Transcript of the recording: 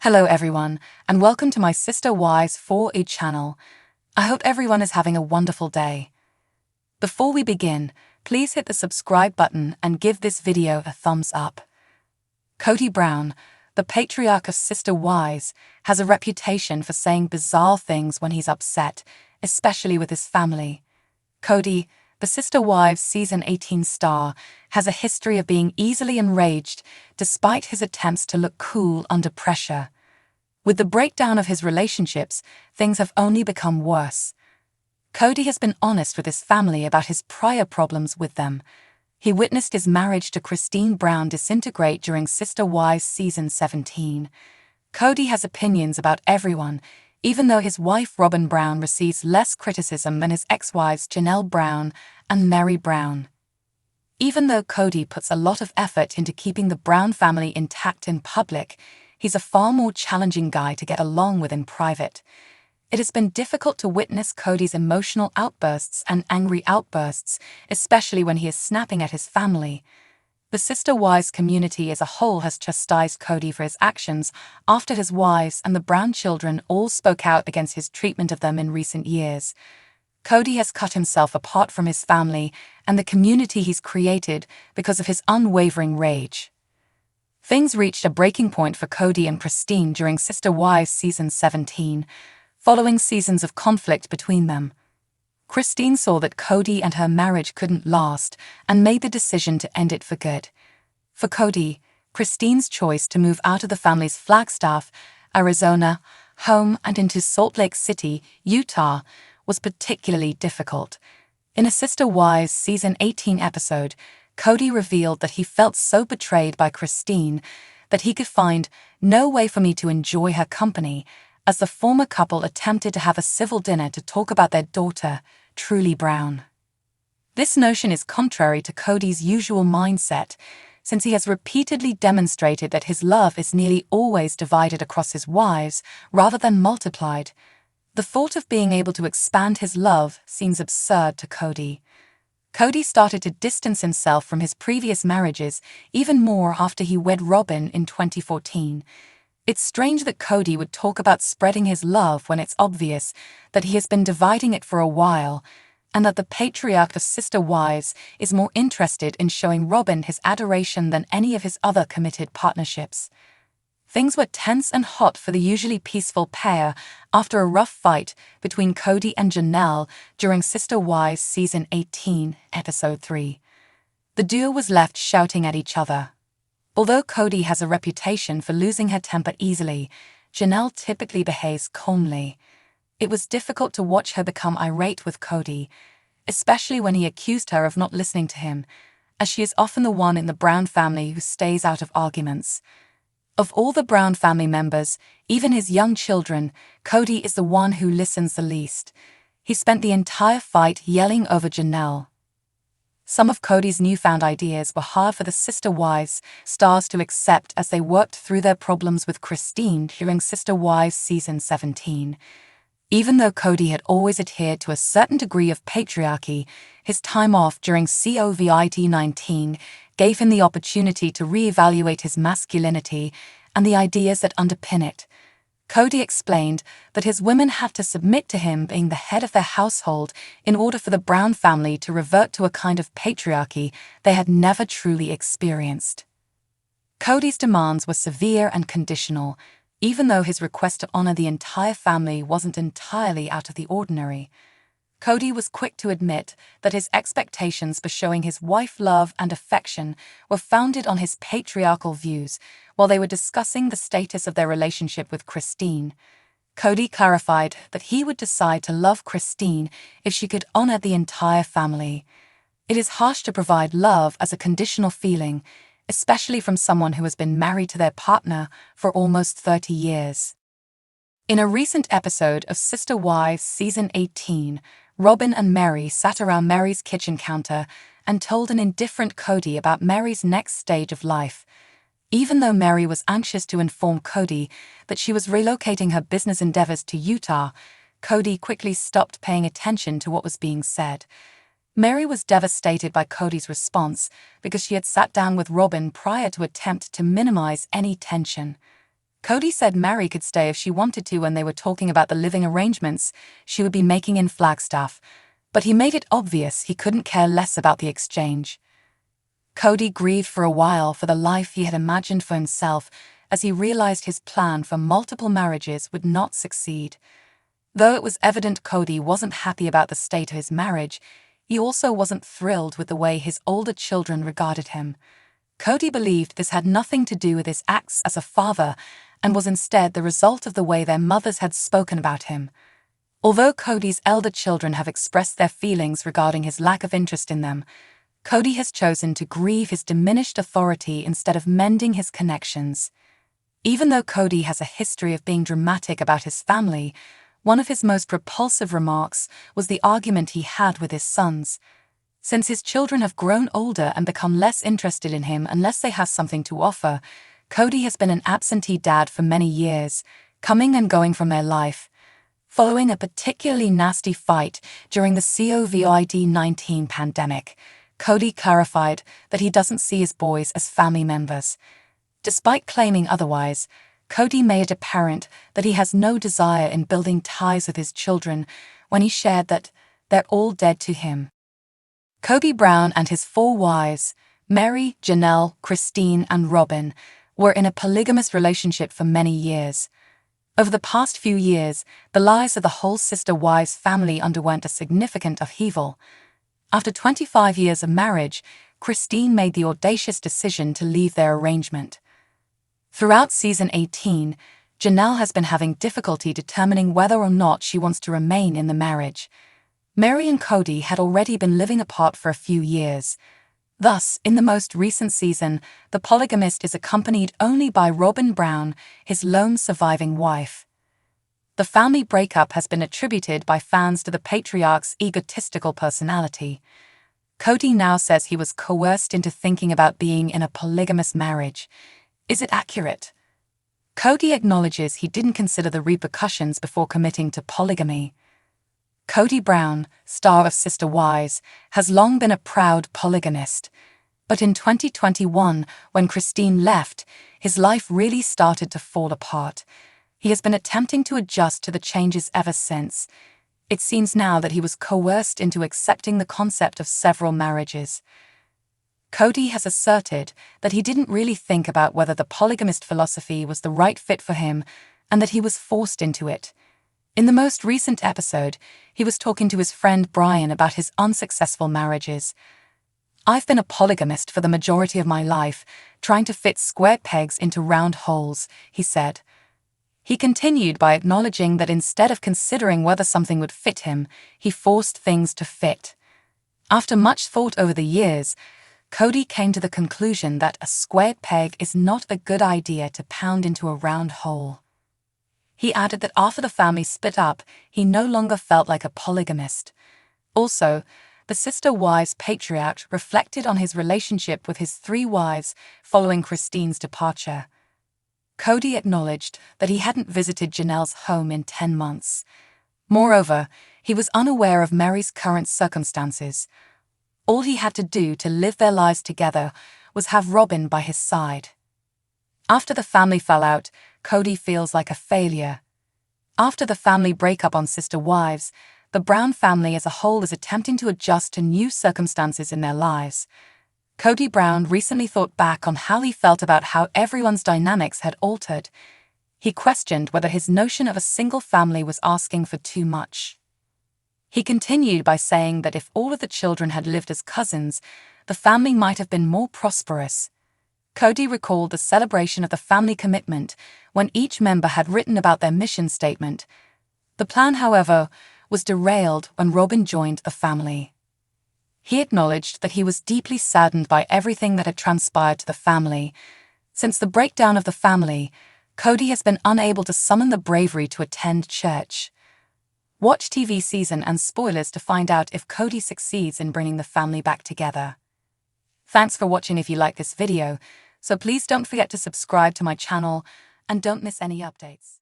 Hello everyone, and welcome to my Sister Wise 4E channel. I hope everyone is having a wonderful day. Before we begin, please hit the subscribe button and give this video a thumbs up. Kody Brown, the patriarch of Sister Wise, has a reputation for saying bizarre things when he's upset, especially with his family. Kody, the Sister Wives Season 18 star, has a history of being easily enraged despite his attempts to look cool under pressure. With the breakdown of his relationships, things have only become worse. Kody has been honest with his family about his prior problems with them. He witnessed his marriage to Christine Brown disintegrate during Sister Wives Season 17. Kody has opinions about everyone, even though his wife Robin Brown receives less criticism than his ex-wives Janelle Brown and Mary Brown. Even though Kody puts a lot of effort into keeping the Brown family intact in public, he's a far more challenging guy to get along with in private. It has been difficult to witness Kody's emotional outbursts and angry outbursts, especially when he is snapping at his family. The Sister Wives community as a whole has chastised Kody for his actions after his wives and the Brown children all spoke out against his treatment of them in recent years. Kody has cut himself apart from his family and the community he's created because of his unwavering rage. Things reached a breaking point for Kody and Christine during Sister Wives Season 17, following seasons of conflict between them. Christine saw that Kody and her marriage couldn't last and made the decision to end it for good. For Kody, Christine's choice to move out of the family's Flagstaff, Arizona, home and into Salt Lake City, Utah, was particularly difficult. In a Sister Wives Season 18 episode, Kody revealed that he felt so betrayed by Christine that he could find no way for me to enjoy her company, as the former couple attempted to have a civil dinner to talk about their daughter, Truly Brown. This notion is contrary to Kody's usual mindset, since he has repeatedly demonstrated that his love is nearly always divided across his wives rather than multiplied. The thought of being able to expand his love seems absurd to Kody. Kody started to distance himself from his previous marriages even more after he wed Robin in 2014. It's strange that Kody would talk about spreading his love when it's obvious that he has been dividing it for a while, and that the patriarch of Sister Wives is more interested in showing Robin his adoration than any of his other committed partnerships. Things were tense and hot for the usually peaceful pair after a rough fight between Kody and Janelle during Sister Wives Season 18, Episode 3. The duo was left shouting at each other. Although Kody has a reputation for losing her temper easily, Janelle typically behaves calmly. It was difficult to watch her become irate with Kody, especially when he accused her of not listening to him, as she is often the one in the Brown family who stays out of arguments. Of all the Brown family members, even his young children, Kody is the one who listens the least. He spent the entire fight yelling over Janelle. Some of Kody's newfound ideas were hard for the Sister Wives stars to accept as they worked through their problems with Christine during Sister Wives Season 17. Even though Kody had always adhered to a certain degree of patriarchy, his time off during COVID-19 gave him the opportunity to reevaluate his masculinity and the ideas that underpin it. Kody explained that his women had to submit to him being the head of their household in order for the Brown family to revert to a kind of patriarchy they had never truly experienced. Kody's demands were severe and conditional, even though his request to honor the entire family wasn't entirely out of the ordinary. Kody was quick to admit that his expectations for showing his wife love and affection were founded on his patriarchal views while they were discussing the status of their relationship with Christine. Kody clarified that he would decide to love Christine if she could honor the entire family. It is harsh to provide love as a conditional feeling, especially from someone who has been married to their partner for almost 30 years. In a recent episode of Sister Wives Season 18, Robin and Mary sat around Mary's kitchen counter and told an indifferent Kody about Mary's next stage of life. Even though Mary was anxious to inform Kody that she was relocating her business endeavors to Utah, Kody quickly stopped paying attention to what was being said. Mary was devastated by Kody's response because she had sat down with Robin prior to attempt to minimize any tension. Kody said Mary could stay if she wanted to when they were talking about the living arrangements she would be making in Flagstaff, but he made it obvious he couldn't care less about the exchange. Kody grieved for a while for the life he had imagined for himself as he realized his plan for multiple marriages would not succeed. Though it was evident Kody wasn't happy about the state of his marriage, he also wasn't thrilled with the way his older children regarded him. Kody believed this had nothing to do with his acts as a father and was instead the result of the way their mothers had spoken about him. Although Kody's elder children have expressed their feelings regarding his lack of interest in them, Kody has chosen to grieve his diminished authority instead of mending his connections. Even though Kody has a history of being dramatic about his family, one of his most repulsive remarks was the argument he had with his sons. Since his children have grown older and become less interested in him unless they have something to offer, Kody has been an absentee dad for many years, coming and going from their life. Following a particularly nasty fight during the COVID-19 pandemic, Kody clarified that he doesn't see his boys as family members. Despite claiming otherwise, Kody made it apparent that he has no desire in building ties with his children when he shared that they're all dead to him. Kody Brown and his 4 wives, Mary, Janelle, Christine, and Robin, were in a polygamous relationship for many years. Over the past few years, the lives of the whole Sister Wives family underwent a significant upheaval. After 25 years of marriage, Christine made the audacious decision to leave their arrangement. Throughout season 18, Janelle has been having difficulty determining whether or not she wants to remain in the marriage. Mary and Kody had already been living apart for a few years. Thus, in the most recent season, the polygamist is accompanied only by Robin Brown, his lone surviving wife. The family breakup has been attributed by fans to the patriarch's egotistical personality. Kody now says he was coerced into thinking about being in a polygamous marriage. Is it accurate? Kody acknowledges he didn't consider the repercussions before committing to polygamy. Kody Brown, star of Sister Wives, has long been a proud polygamist. But in 2021, when Christine left, his life really started to fall apart. He has been attempting to adjust to the changes ever since. It seems now that he was coerced into accepting the concept of several marriages. Kody has asserted that he didn't really think about whether the polygamist philosophy was the right fit for him and that he was forced into it. In the most recent episode, he was talking to his friend Brian about his unsuccessful marriages. "I've been a polygamist for the majority of my life, trying to fit square pegs into round holes," he said. He continued by acknowledging that instead of considering whether something would fit him, he forced things to fit. After much thought over the years, Kody came to the conclusion that a squared peg is not a good idea to pound into a round hole. He added that after the family split up, he no longer felt like a polygamist. Also, the Sister Wives patriarch reflected on his relationship with his 3 wives following Christine's departure. Kody acknowledged that he hadn't visited Janelle's home in 10 months. Moreover, he was unaware of Mary's current circumstances. All he had to do to live their lives together was have Robin by his side. After the family fell out, Kody feels like a failure. After the family breakup on Sister Wives, the Brown family as a whole is attempting to adjust to new circumstances in their lives. Kody Brown recently thought back on how he felt about how everyone's dynamics had altered. He questioned whether his notion of a single family was asking for too much. He continued by saying that if all of the children had lived as cousins, the family might have been more prosperous. Kody recalled the celebration of the family commitment when each member had written about their mission statement. The plan, however, was derailed when Robin joined the family. He acknowledged that he was deeply saddened by everything that had transpired to the family. Since the breakdown of the family, Kody has been unable to summon the bravery to attend church. Watch TV season and spoilers to find out if Kody succeeds in bringing the family back together. Thanks for watching. If you like this video, so please don't forget to subscribe to my channel and don't miss any updates.